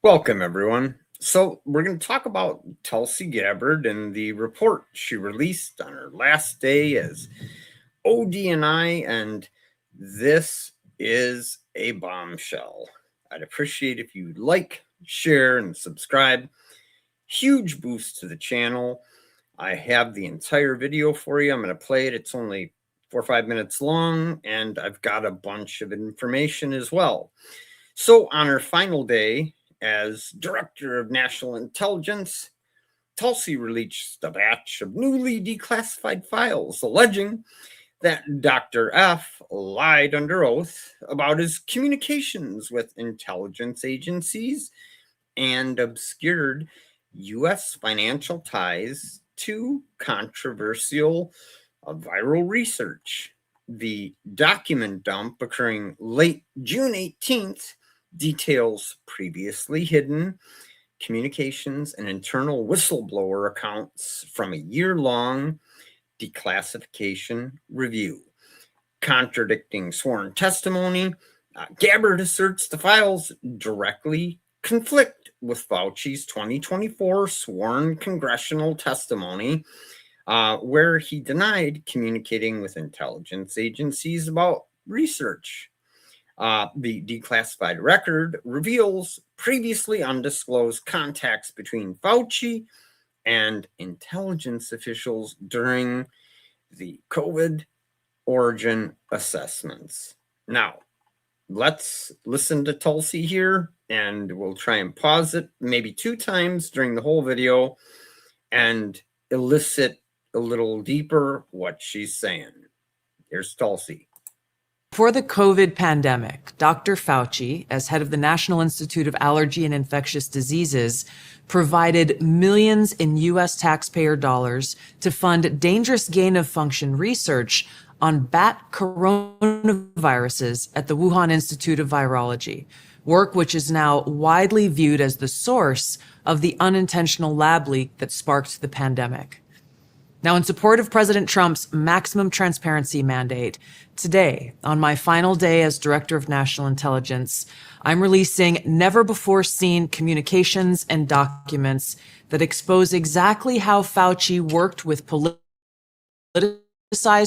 Welcome, everyone. So, we're going to talk about Tulsi Gabbard and the report she released on her last day as ODNI, and this is a bombshell. I'd appreciate if you like, share, and subscribe. Huge boost to the channel. I have the entire video for you. I'm going to play it. It's only 4 or 5 minutes long, and I've got a bunch of information as well. So, on her final day as Director of National Intelligence, Tulsi released a batch of newly declassified files alleging that Dr. F lied under oath about his communications with intelligence agencies and obscured U.S. financial ties to controversial viral research. The document dump occurring late June 18th details previously hidden communications and internal whistleblower accounts from a year-long declassification review. Contradicting sworn testimony, Gabbard asserts the files directly conflict with Fauci's 2024 sworn congressional testimony, where he denied communicating with intelligence agencies about research. The declassified record reveals previously undisclosed contacts between Fauci and intelligence officials during the COVID origin assessments. Now, let's listen to Tulsi here, and we'll try and pause it maybe 2 times during the whole video and elicit a little deeper what she's saying. Here's Tulsi. For the COVID pandemic, Dr. Fauci, as head of the National Institute of Allergy and Infectious Diseases, provided millions in U.S. taxpayer dollars to fund dangerous gain-of-function research on bat coronaviruses at the Wuhan Institute of Virology, work which is now widely viewed as the source of the unintentional lab leak that sparked the pandemic. Now, in support of President Trump's maximum transparency mandate, today, on my final day as Director of National Intelligence, I'm releasing never-before-seen communications and documents that expose exactly how Fauci worked with politicized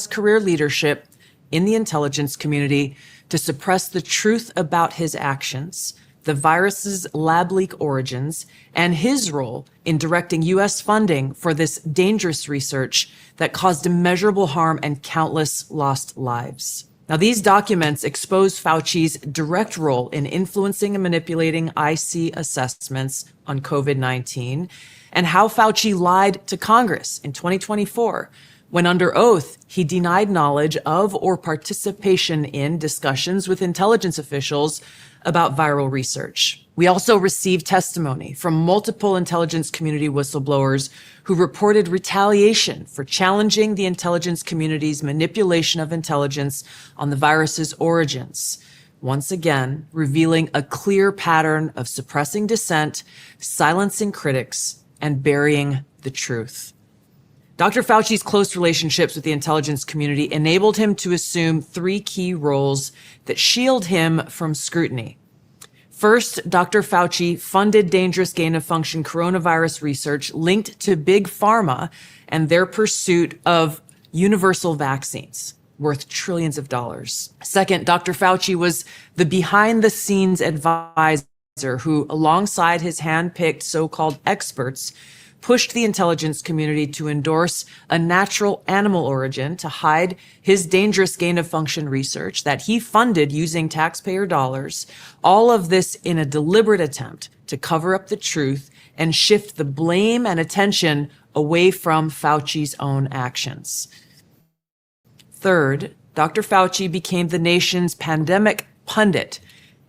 career leadership in the intelligence community to suppress the truth about his actions, the virus's lab leak origins, and his role in directing U.S. funding for this dangerous research that caused immeasurable harm and countless lost lives. Now, these documents expose Fauci's direct role in influencing and manipulating IC assessments on COVID-19 and how Fauci lied to Congress in 2024 when under oath, he denied knowledge of or participation in discussions with intelligence officials about viral research. We also received testimony from multiple intelligence community whistleblowers who reported retaliation for challenging the intelligence community's manipulation of intelligence on the virus's origins, once again revealing a clear pattern of suppressing dissent, silencing critics, and burying the truth. Dr. Fauci's close relationships with the intelligence community enabled him to assume 3 key roles that shield him from scrutiny. First, Dr. Fauci funded dangerous gain-of-function coronavirus research linked to big pharma and their pursuit of universal vaccines worth trillions of dollars. Second, Dr. Fauci was the behind-the-scenes advisor who, alongside his hand-picked so-called experts, pushed the intelligence community to endorse a natural animal origin to hide his dangerous gain-of-function research that he funded using taxpayer dollars, all of this in a deliberate attempt to cover up the truth and shift the blame and attention away from Fauci's own actions. Third, Dr. Fauci became the nation's pandemic pundit,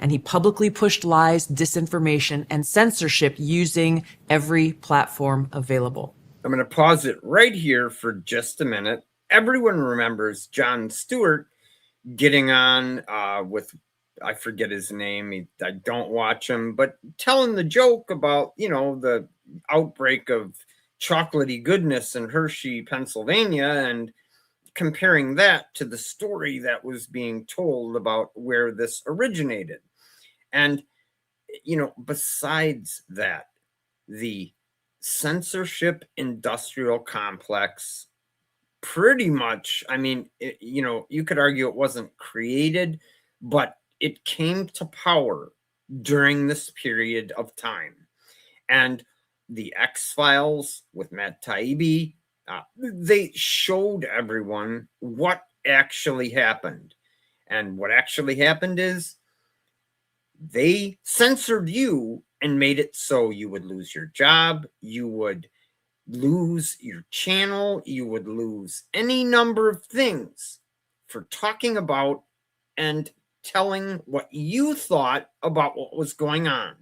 and he publicly pushed lies, disinformation, and censorship using every platform available. I'm going to pause it right here for just a minute. Everyone remembers Jon Stewart getting on with, I forget his name, I don't watch him, but telling the joke about, the outbreak of chocolatey goodness in Hershey, Pennsylvania, and comparing that to the story that was being told about where this originated. And besides that, the censorship industrial complex pretty much, you could argue it wasn't created, but it came to power during this period of time. And the X-Files with Matt Taibbi, they showed everyone what actually happened. And what actually happened is they censored you and made it so you would lose your job, you would lose your channel, you would lose any number of things for talking about and telling what you thought about what was going on.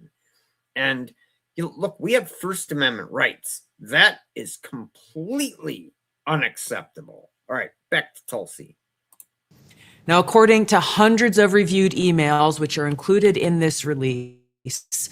And look, we have First Amendment rights. That is completely unacceptable. All right, back to Tulsi. Now, according to hundreds of reviewed emails, which are included in this release,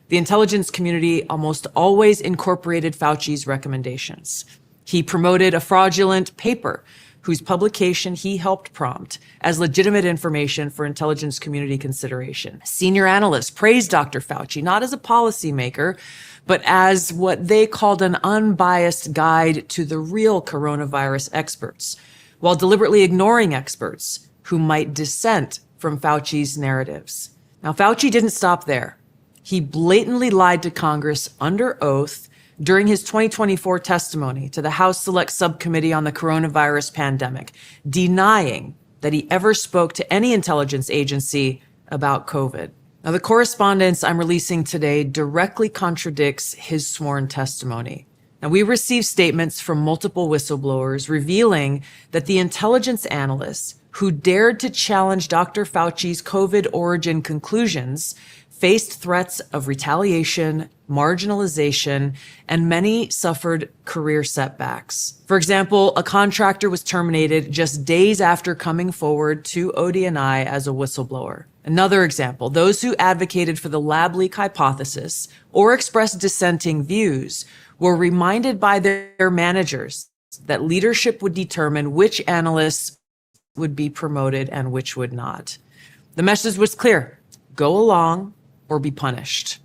the intelligence community almost always incorporated Fauci's recommendations. He promoted a fraudulent paper whose publication he helped prompt as legitimate information for intelligence community consideration. Senior analysts praised Dr. Fauci not as a policymaker, but as what they called an unbiased guide to the real coronavirus experts, while deliberately ignoring experts who might dissent from Fauci's narratives. Now, Fauci didn't stop there. He blatantly lied to Congress under oath during his 2024 testimony to the House Select Subcommittee on the Coronavirus Pandemic, denying that he ever spoke to any intelligence agency about COVID. Now, the correspondence I'm releasing today directly contradicts his sworn testimony. Now, we received statements from multiple whistleblowers revealing that the intelligence analysts who dared to challenge Dr. Fauci's COVID origin conclusions faced threats of retaliation, marginalization, and many suffered career setbacks. For example, a contractor was terminated just days after coming forward to ODNI as a whistleblower. Another example, those who advocated for the lab leak hypothesis or expressed dissenting views were reminded by their managers that leadership would determine which analysts would be promoted and which would not. The message was clear: go along or be punished.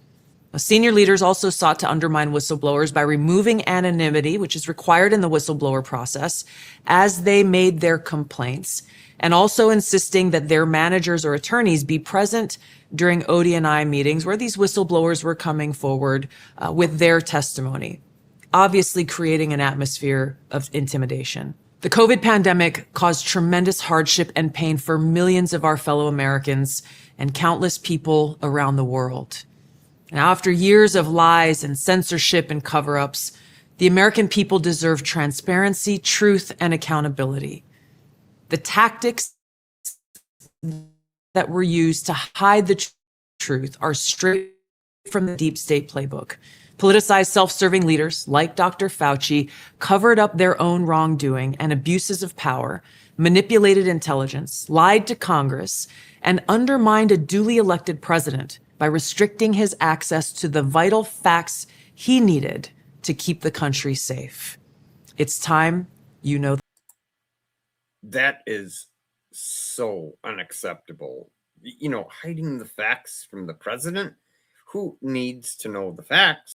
Senior leaders also sought to undermine whistleblowers by removing anonymity, which is required in the whistleblower process, as they made their complaints, and also insisting that their managers or attorneys be present during ODNI meetings where these whistleblowers were coming forward with their testimony, obviously creating an atmosphere of intimidation. The COVID pandemic caused tremendous hardship and pain for millions of our fellow Americans and countless people around the world. Now, after years of lies and censorship and cover-ups, the American people deserve transparency, truth, and accountability. The tactics that were used to hide the truth are straight from the deep state playbook. Politicized, self-serving leaders like Dr. Fauci covered up their own wrongdoing and abuses of power, manipulated intelligence, lied to Congress, and undermined a duly elected president by restricting his access to the vital facts he needed to keep the country safe. It's time you know. That is so unacceptable. Hiding the facts from the president? Who needs to know the facts?